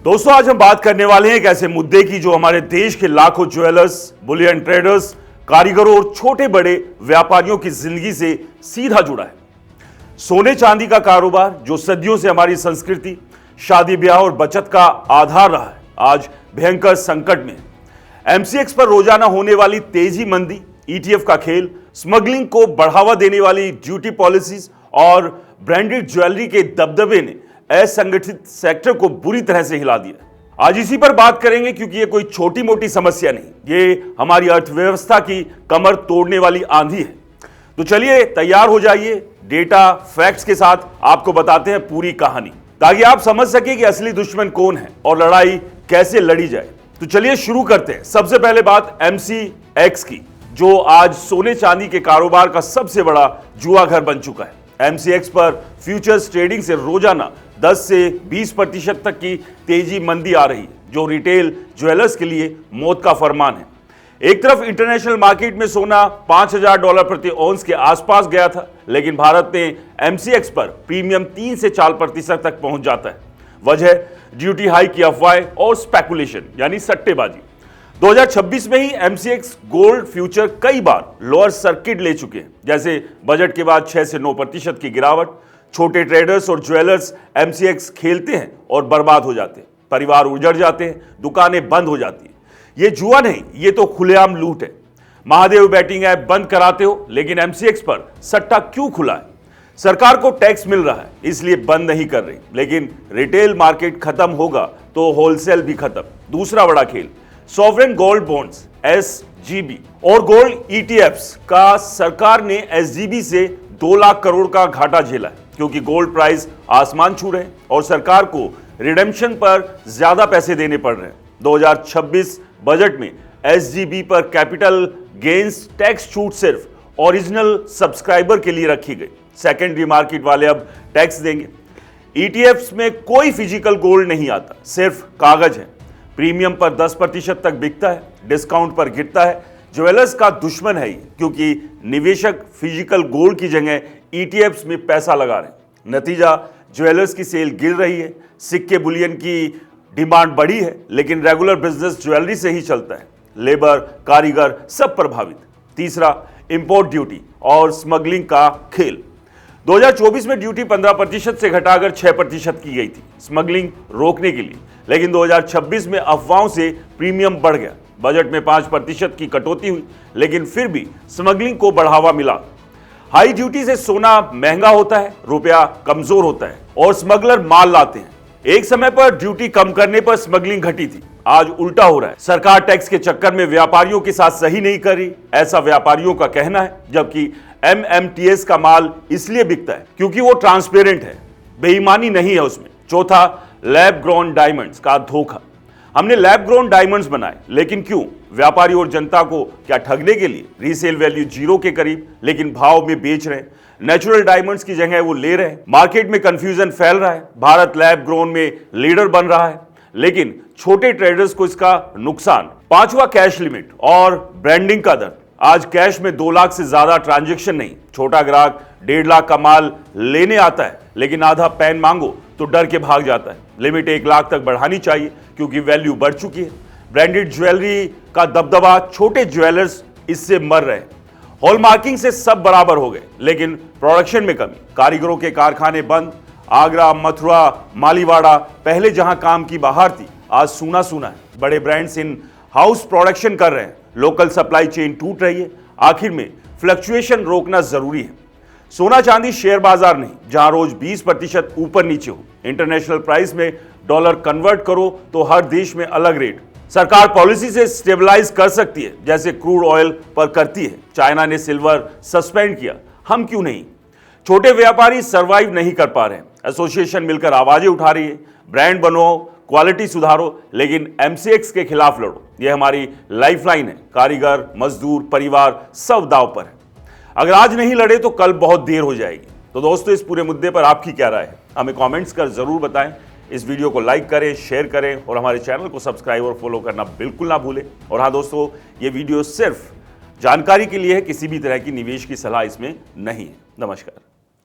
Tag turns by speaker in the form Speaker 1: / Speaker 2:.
Speaker 1: दोस्तों, आज हम बात करने वाले हैं एक ऐसे मुद्दे की जो हमारे देश के लाखों ज्वेलर्स, बुलियन ट्रेडर्स, कारीगरों और छोटे बड़े व्यापारियों की जिंदगी से सीधा जुड़ा है। सोने चांदी का कारोबार जो सदियों से हमारी संस्कृति, शादी ब्याह और बचत का आधार रहा है, आज भयंकर संकट में है। एमसीएक्स पर रोजाना होने वाली तेजी मंदी, ईटीएफ का खेल, स्मगलिंग को बढ़ावा देने वाली ड्यूटी पॉलिसीज और ब्रांडेड ज्वेलरी के दबदबे ने असंगठित सेक्टर को बुरी तरह से हिला दिया। आज इसी पर बात करेंगे क्योंकि ये कोई छोटी मोटी समस्या नहीं, ये हमारी अर्थव्यवस्था की कमर तोड़ने वाली आंधी है। तो चलिए तैयार हो जाइए, डेटा फैक्ट्स के साथ आपको बताते हैं पूरी कहानी, ताकि आप समझ सके कि असली दुश्मन कौन है और लड़ाई कैसे लड़ी जाए। तो चलिए शुरू करते हैं। सबसे पहले बात एमसीएक्स की, जो आज सोने चांदी के कारोबार का सबसे बड़ा जुआ घर बन चुका है। एमसीएक्स पर फ्यूचर्स ट्रेडिंग से रोजाना 10 से 20% तक की तेजी मंदी आ रही है, जो रिटेल ज्वेलर्स के लिए मौत का फरमान है। एक तरफ इंटरनेशनल मार्केट में सोना $5,000 प्रति औंस के आसपास गया था, लेकिन भारत में एमसीएक्स पर प्रीमियम 3 से 4% तक पहुंच जाता है। वजह ड्यूटी हाई की अफवाह और स्पेकुलेशन यानी सट्टेबाजी। 2026 में ही एमसीएक्स गोल्ड फ्यूचर कई बार लोअर सर्किट ले चुके हैं, जैसे बजट के बाद 6 से 9% की गिरावट। छोटे ट्रेडर्स और ज्वेलर्स एमसीएक्स खेलते हैं और बर्बाद हो जाते हैं, परिवार उजड़ जाते हैं, दुकानें बंद हो जाती हैं। ये जुआ नहीं, ये तो खुलेआम लूट है। महादेव बैटिंग ऐप बंद कराते हो, लेकिन एमसीएक्स पर सट्टा क्यों खुला है? सरकार को टैक्स मिल रहा है, इसलिए बंद नहीं कर रही, लेकिन रिटेल मार्केट खत्म होगा तो होलसेल भी खत्म। दूसरा बड़ा खेल सॉवरेन गोल्ड बॉन्ड्स एसजीबी और गोल्ड ईटीएफ्स का सरकार ने एसजीबी से 2 लाख करोड़ का घाटा झेला है, क्योंकि गोल्ड प्राइस आसमान छू रहे हैं और सरकार को रिडेम्पशन पर ज्यादा पैसे देने पड़ रहे हैं। 2026 बजट में एसजीबी पर कैपिटल गेन्स टैक्स छूट सिर्फ ओरिजिनल सब्सक्राइबर के लिए रखी गई। सेकेंडरी मार्केट वाले अब टैक्स देंगे। ईटीएफ्स में कोई फिजिकल गोल्ड नहीं आता, सिर्फ कागज है। प्रीमियम पर 10% तक बिकता है, डिस्काउंट पर गिरता है। ज्वेलर्स का दुश्मन है ये, क्योंकि निवेशक फिजिकल गोल्ड की जगह ईटीएफ्स में पैसा लगा रहे हैं। नतीजा ज्वेलर्स की सेल गिर रही है, सिक्के बुलियन की डिमांड बढ़ी है, लेकिन रेगुलर बिजनेस ज्वेलरी से ही चलता है। लेबर, कारीगर सब प्रभावित। तीसरा इंपोर्ट ड्यूटी और स्मगलिंग का खेल। 2024 में ड्यूटी 15% से घटाकर 6% की गई थी स्मगलिंग रोकने के लिए, लेकिन 2026 में अफवाहों से प्रीमियम बढ़ गया। बजट में 5% की कटौती हुई, लेकिन फिर भी स्मगलिंग को बढ़ावा मिला। हाई ड्यूटी से सोना महंगा होता है, रुपया कमजोर होता है और स्मगलर माल लाते हैं। एक समय पर ड्यूटी कम करने पर स्मगलिंग घटी थी, आज उल्टा हो रहा है। सरकार टैक्स के चक्कर में व्यापारियों के साथ सही नहीं कर रही, ऐसा व्यापारियों का कहना है, जबकि एमएमटीएस का माल इसलिए बिकता है क्योंकि वो ट्रांसपेरेंट है, बेईमानी नहीं है उसमें। चौथा लैब ग्रोन डायमंड्स का धोखा। हमने लैब ग्रोन डायमंड्स बनाए, लेकिन क्यों? व्यापारी और जनता को क्या ठगने के लिए? रीसेल वैल्यू 0 के करीब, लेकिन भाव में बेच रहे हैं। नेचुरल डायमंड्स की जगह वो ले रहे हैं। मार्केट में कंफ्यूजन फैल रहा है। भारत लैब ग्रोन में लीडर बन रहा है, लेकिन छोटे ट्रेडर्स को इसका नुकसान। पांचवा कैश लिमिट और ब्रांडिंग का दर। आज कैश में 2 लाख से ज्यादा ट्रांजैक्शन नहीं। छोटा ग्राहक 1.5 लाख का माल लेने आता है, लेकिन आधा पैन मांगो तो डर के भाग जाता है। लिमिट 1 लाख तक बढ़ानी चाहिए, क्योंकि वैल्यू बढ़ चुकी है। ब्रांडेड ज्वेलरी का दबदबा, छोटे ज्वेलर्स इससे मर रहे हैं। हॉलमार्किंग से सब बराबर हो गए, लेकिन प्रोडक्शन में कमी। कारीगरों के कारखाने बंद। आगरा, मथुरा, मालीवाड़ा पहले जहां काम की बहार थी, आज सूना सूना है। बड़े ब्रांड्स इन हाउस प्रोडक्शन कर रहे हैं, लोकल सप्लाई चेन टूट रही है। आखिर में फ्लक्चुएशन रोकना जरूरी है। सोना चांदी शेयर बाजार नहीं, जहां रोज 20% ऊपर नीचे हो। इंटरनेशनल प्राइस में डॉलर कन्वर्ट करो तो हर देश में अलग रेट। सरकार पॉलिसी से स्टेबलाइज कर सकती है, जैसे क्रूड ऑयल पर करती है। चाइना ने सिल्वर सस्पेंड किया, हम क्यों नहीं? छोटे व्यापारी सरवाइव नहीं कर पा रहे हैं। एसोसिएशन मिलकर आवाजें उठा रही है, ब्रांड बनो, क्वालिटी सुधारो, लेकिन एमसीएक्स के खिलाफ लड़ो। यह हमारी लाइफलाइन है। कारीगर, मजदूर, परिवार सब दांव पर है। अगर आज नहीं लड़े तो कल बहुत देर हो जाएगी। तो दोस्तों, इस पूरे मुद्दे पर आपकी क्या राय है? हमें कमेंट्स कर जरूर बताएं। इस वीडियो को लाइक करें, शेयर करें और हमारे चैनल को सब्सक्राइब और फॉलो करना बिल्कुल ना भूलें। और हाँ दोस्तों, ये वीडियो सिर्फ जानकारी के लिए है, किसी भी तरह की निवेश की सलाह इसमें नहीं है। नमस्कार।